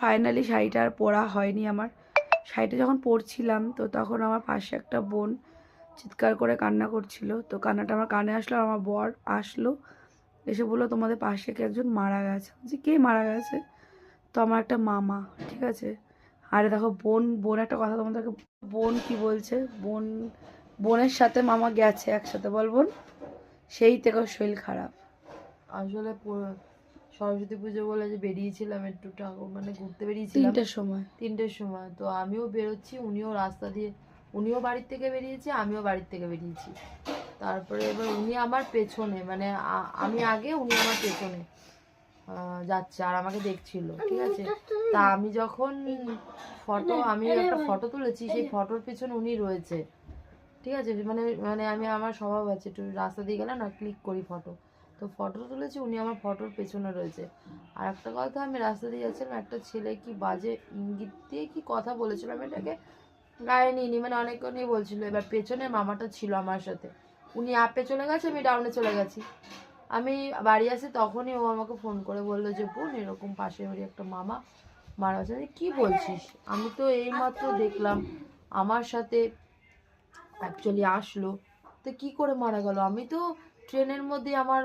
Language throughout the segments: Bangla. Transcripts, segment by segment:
ফাইনালি শাড়িটা আর পরা হয়নি আমার। শাড়িটা যখন পরছিলাম তো তখন আমার পাশে একটা বোন চিৎকার করে কান্না করছিল। তো কান্নাটা আমার কানে আসলো, আমার বর আসলো, এসে বললো তোমাদের পাশে কে একজন মারা গেছে। বলছি কে মারা গেছে? তো আমার একটা মামা, ঠিক আছে। আরে দেখো বোন একটা কথা তোমাদেরকে, বোন কি বলছে, বোনের সাথে মামা গেছে একসাথে, বল বোন, সেই থেকে শরীর খারাপ। আসলে সরস্বতী পুজো বলে যে বেরিয়েছিলাম একটু মানে ঘুরতে বেরিয়েছিলাম 3টের সময়। তো আমিও বেরোচ্ছি, উনিও রাস্তা দিয়ে, উনিও বাড়ির থেকে বেরিয়েছে, আমিও বাড়ির থেকে বেরিয়েছি। তারপরে এবার উনি আমার পেছনে, মানে আমি আগে, উনি আমার পেছনে যাচ্ছে আর আমাকে দেখছিল, ঠিক আছে। তা আমি যখন আমি একটা ফটো তুলেছি, সেই ফটোর পেছনে উনি রয়েছে, ঠিক আছে। মানে মানে আমি, আমার স্বভাব আছে একটু রাস্তা দিয়ে গেলে না ক্লিক করি ফটো, তো ফটো তুলেছি, উনি আমার ফটোর পেছনে রয়েছে। আর একটা কথা, আমি রাস্তা দিয়ে যাচ্ছিলাম, একটা ছেলে কি বাজে ইঙ্গিত দিয়ে কি কথা বলেছিল, আমি এটাকে গায়ে নিইনি, মানে অনেকে নিয়ে বলছিল। এবার পেছনে মামাটা ছিল আমার সাথে, উনি আপে চলে গেছে, আমি ডাউনে চলে গেছি। আমি বাড়ি আসি তখনই ও আমাকে ফোন করে বললো যে বোন এরকম পাশের বাড়ি একটা মামা মারা গেছে। কি বলছিস? আমি তো এইমাত্র দেখলাম, আমার সাথে অ্যাকচুয়ালি আসলো, তো কি করে মারা গেল? আমি তো ট্রেনের মধ্যে, আমার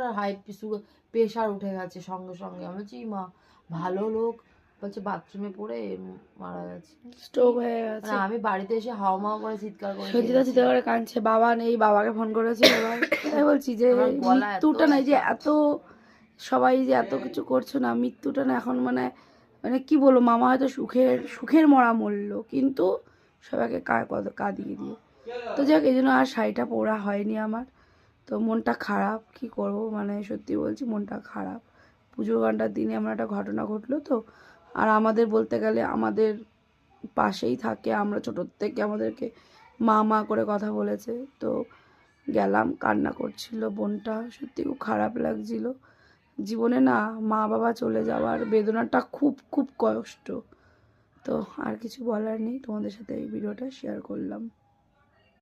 প্রেশার উঠে গেছে সঙ্গে সঙ্গে। আমি বলছি মা, ভালো লোক, বলছে বাথরুমে পড়ে মারা গেছে, স্ট্রোক হয়ে গেছে। আমি বাড়িতে এসে হাওমাও করে চিৎকার করে সঞ্চিতা চিৎকার করে কাঁদছে, বাবা নেই, বাবাকে ফোন করেছি। এবার তাই বলছি যে মৃত্যুটা নাই যে এত সবাই যে এত কিছু করছো না, মৃত্যুটা না এখন মানে মানে কি বলবো, মামা হয়তো সুখের মরা মরলো, কিন্তু সবাইকে কাঁদিয়ে দিয়ে। তো যাক, এই জন্য আর শাড়িটা পরা হয়নি আমার। তো মনটা খারাপ, কি করব, মানে সত্যি বলছি মনটা খারাপ। পুজোর গানটার দিনে এমন একটা ঘটনা ঘটলো তো। আর আমাদের বলতে গেলে আমাদের পাশেই থাকে, আমরা ছোটোর থেকে আমাদেরকে মা মা করে কথা বলেছে। তো গেলাম, কান্না করছিল বোনটা, সত্যি খুব খারাপ লাগছিল। জীবনে না মা বাবা চলে যাওয়ার বেদনাটা খুব খুব কষ্ট। তো আর কিছু বলার নেই, তোমাদের সাথে এই ভিডিওটা শেয়ার করলাম।